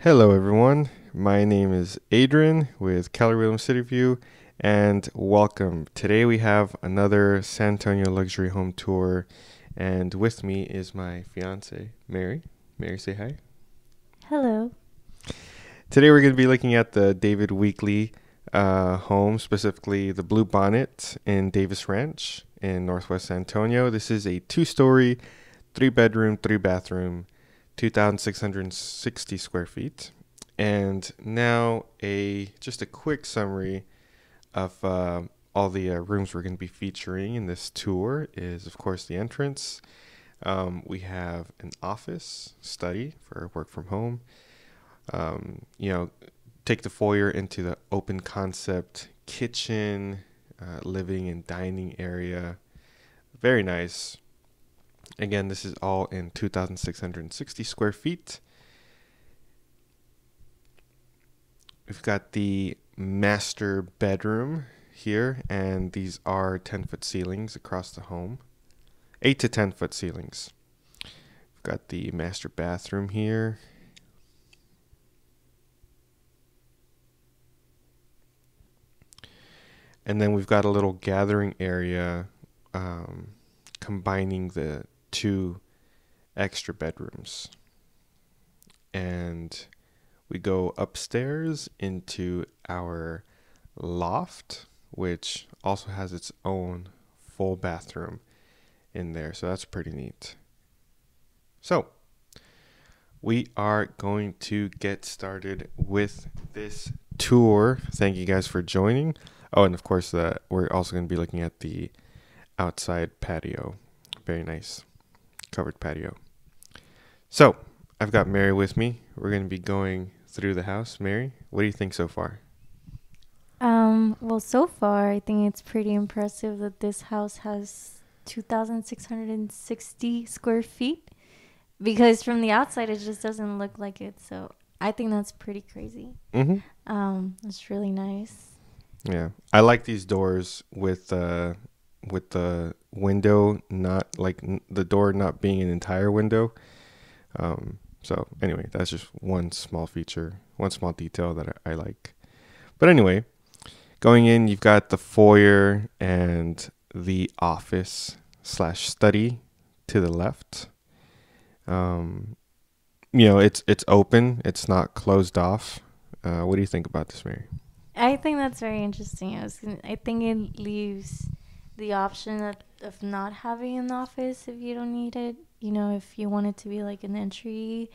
Hello, everyone. My name is Adrian with Keller Williams City View, and welcome. Today we have another San Antonio luxury home tour, and with me is my fiance, Mary. Mary, say hi. Hello. Today we're going to be looking at the David Weekley home, specifically the Blue Bonnet in Davis Ranch in Northwest San Antonio. This is a two-story, three-bedroom, three-bathroom, 2,660 square feet. And now just a quick summary of all the rooms we're going to be featuring in this tour is, of course, the entrance. We have an office, study for work from home. Um, you know, Take the foyer into the open concept kitchen, living and dining area. Very nice. Again, this is all in 2,660 square feet. We've got the master bedroom here, and these are 10-foot ceilings across the home. 8 to 10-foot ceilings. We've got the master bathroom here. And then we've got a little gathering area combining the two extra bedrooms. And we go upstairs into our loft, which also has its own full bathroom in there. So that's pretty neat. So we are going to get started with this tour. Thank you guys for joining. Oh, and of course, we're also going to be looking at the outside patio. Very nice covered patio. So I've got Mary with me. We're going to be going through the house. Mary, what do you think so far? Well, so far, I think it's pretty impressive that this house has 2,660 square feet because from the outside, it just doesn't look like it. So I think that's pretty crazy. Mm-hmm. It's really nice. Yeah, I like these doors with the window not like the door not being an entire window. So anyway, that's just one small feature, one small detail that I like. But anyway, going in, you've got the foyer and the office slash study to the left. It's open. It's not closed off. What do you think about this, Mary? I think that's very interesting. I think it leaves the option of not having an office if you don't need it. You know, if you want it to be like an entry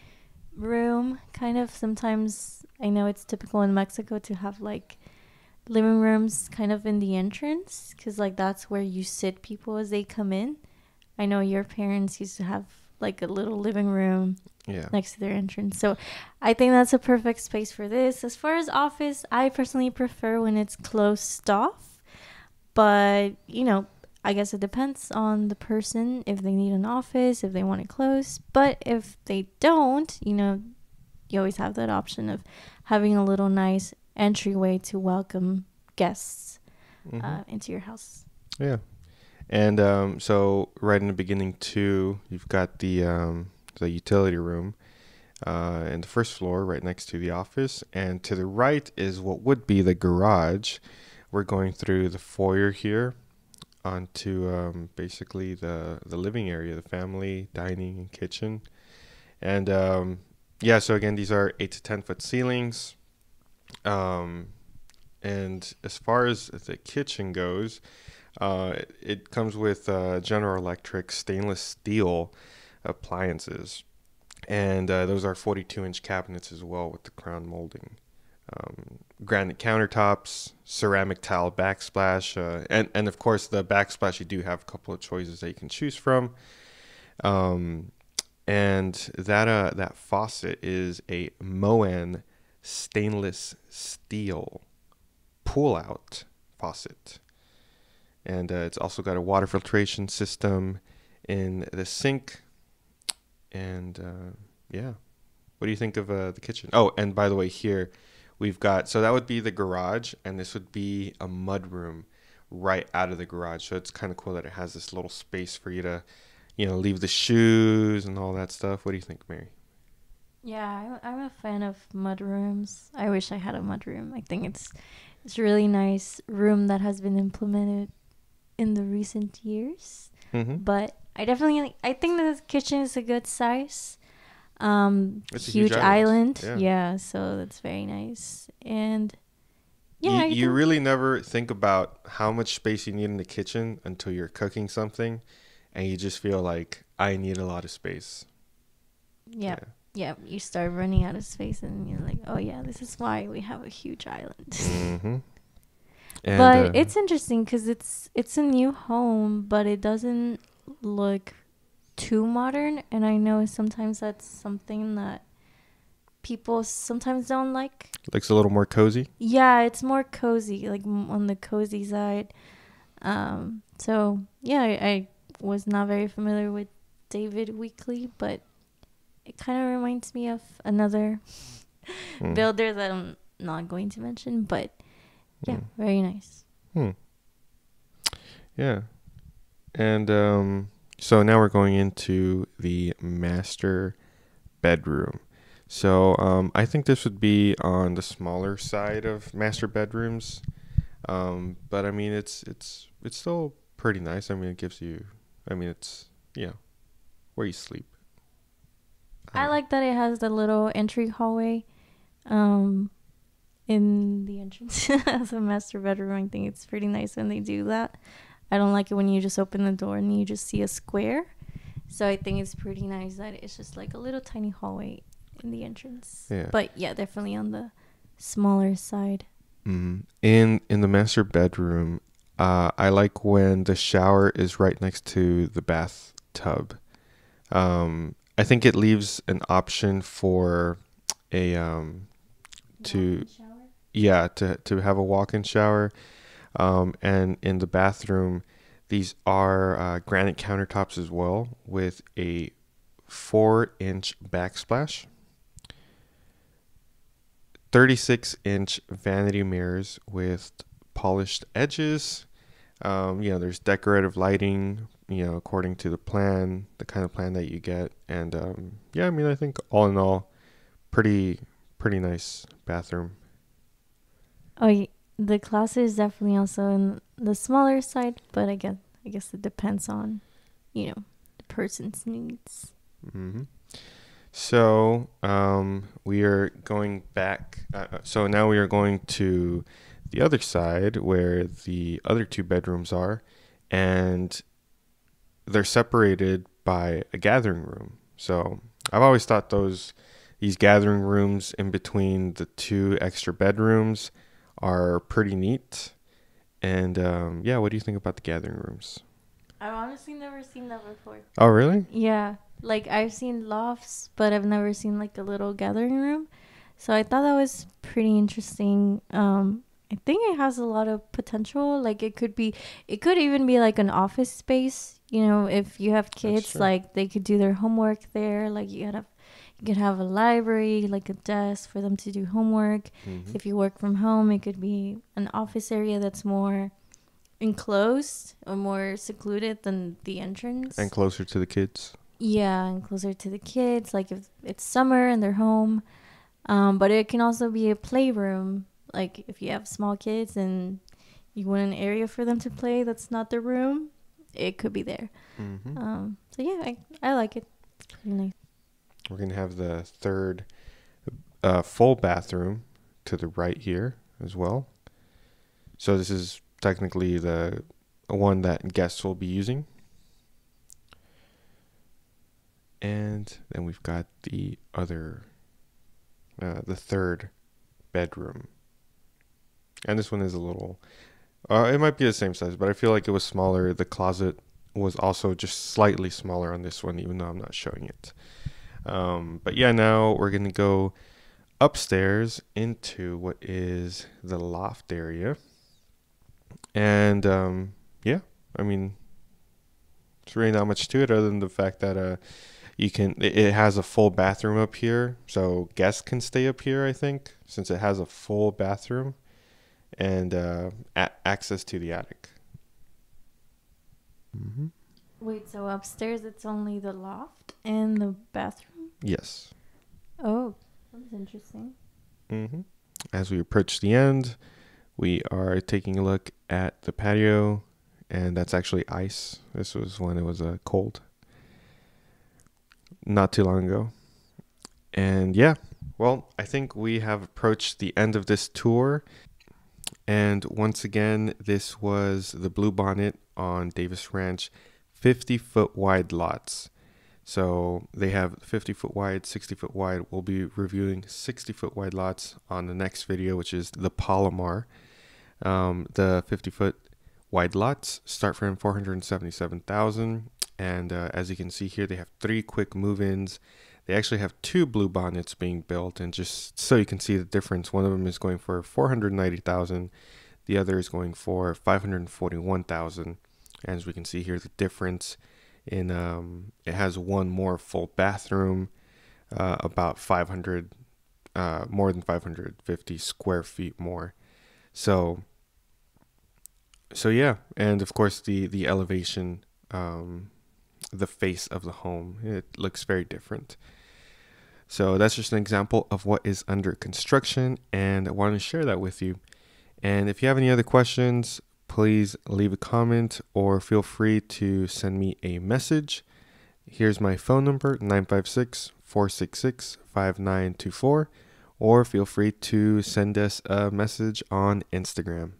room, kind of. Sometimes I know it's typical in Mexico to have like living rooms kind of in the entrance because like that's where you sit people as they come in. I know your parents used to have like a little living room Yeah. next to their entrance. So I think that's a perfect space for this. As far as office, I personally prefer when it's closed off. But, I guess it depends on the person if they need an office, if they want it closed. But if they don't, you always have that option of having a little nice entryway to welcome guests Mm-hmm. into your house. Yeah. And so right in the beginning too, you've got the utility room and the first floor right next to the office, and to the right is what would be the garage. We're going through the foyer here onto basically the living area, the family dining and kitchen, and yeah. So again, these are 8 to 10 foot ceilings, um, and as far as the kitchen goes. It comes with General Electric stainless steel appliances, and those are 42-inch cabinets as well with the crown molding. Granite countertops, ceramic tile backsplash, and of course the backsplash, you do have a couple of choices that you can choose from. Um, and that faucet is a Moen stainless steel pull-out faucet. And it's also got a water filtration system in the sink. And yeah, what do you think of the kitchen? Oh, and by the way, here we've got, so that would be the garage, and this would be a mud room right out of the garage. So it's kind of cool that it has this little space for you to, leave the shoes and all that stuff. What do you think, Mary? Yeah, I'm a fan of mud rooms. I wish I had a mud room. I think it's a really nice room that has been implemented in the recent years. Mm-hmm. But I think the kitchen is a good size. It's a huge Huge island. island. Yeah. Yeah, so that's very nice. And yeah, I You think really never think about how much space you need in the kitchen until you're cooking something, and you just feel like I need a lot of space. yeah. Yeah. Yeah, you start running out of space and you're like, "Oh yeah, this is why we have a huge island." Mm-hmm. And But it's interesting because it's a new home, but it doesn't look too modern, and I know sometimes that's something that people sometimes don't like. looks a little more cozy. Yeah, it's more cozy, like on the cozy side. So yeah, I was not very familiar with David Weekly, but it kind of reminds me of another Mm. builder that I'm not going to mention, but yeah, Mm. very nice. Hmm. Yeah. And so now we're going into the master bedroom. So I think this would be on the smaller side of master bedrooms. But I mean it's still pretty nice. I mean it gives you I mean it's where you sleep. I I don't know. like that it has the little entry hallway um in the entrance as a master bedroom. I think it's pretty nice when they do that. I don't like it when you just open the door and you just see a square. So I think it's pretty nice that it's just like a little tiny hallway in the entrance. Yeah. But yeah, definitely on the smaller side. In the master bedroom, I like when the shower is right next to the bathtub. I think it leaves an option for a to Walk-in shower? to have a walk-in shower. And in the bathroom, these are granite countertops as well with a 4-inch backsplash, 36-inch vanity mirrors with polished edges. There's decorative lighting, according to the plan, the kind of plan that you get. And I mean, I think all in all, pretty, pretty nice bathroom. Oh, the closet is definitely also in the smaller side, but I guess it depends on, the person's needs. hmm So we are going back. So now we are going to the other side where the other two bedrooms are, and they're separated by a gathering room. So I've always thought these gathering rooms in between the two extra bedrooms are pretty neat. And what do you think about the gathering rooms? I've honestly never seen that before. Oh, really? Yeah, like I've seen lofts, but I've never seen like a little gathering room. So I thought that was pretty interesting. I think it has a lot of potential. Like it could even be like an office space. If you have That's kids, true. like they could do their homework there. Like you could have a library, like a desk for them to do homework. hmm If you work from home, it could be an office area that's more enclosed or more secluded than the And entrance. closer to the kids. Yeah, and closer to the kids, like if it's summer and they're home. But it can also be a playroom, like if you have small kids and you want an area for them to play that's not their room, it could be there. hmm So yeah, I like it. It's pretty nice. We're going to have the third full bathroom to the right here as well. So this is technically the one that guests will be using. And then we've got the third bedroom. And this one is a little, it might be the same size, but I feel like it was smaller. The closet was also just slightly smaller on this one, even though I'm not showing it. But yeah, now we're going to go upstairs into what is the loft area. And I mean, it's really not much to it other than the fact that it has a full bathroom up here, so guests can stay up here, I think, since it has a full bathroom and access to the attic. hmm Wait, so upstairs it's only the loft and the bathroom? Yes. Oh, that's interesting. hmm As we approach the end, we are taking a look at the patio, and that's actually ice. This was when it was cold, not too long ago. And yeah, well, I think we have approached the end of this tour. And once again, this was the Blue Bonnet on Davis Ranch, 50-foot wide lots. So they have 50-foot wide, 60-foot wide. We'll be reviewing 60-foot wide lots on the next video, which is the Palomar. The 50-foot wide lots start from 477,000, and as you can see here, they have 3 quick move-ins. They actually have 2 blue bonnets being built, and just so you can see the difference, one of them is going for 490,000, the other is going for 541,000. And as we can see here, the difference in it has one more full bathroom, about 500, more than 550 square feet more. So yeah, and of course the elevation, the face of the home, it looks very different. So that's just an example of what is under construction, and I wanted to share that with you. And if you have any other questions, please leave a comment or feel free to send me a message. Here's my phone number, 956-466-5924, or feel free to send us a message on Instagram.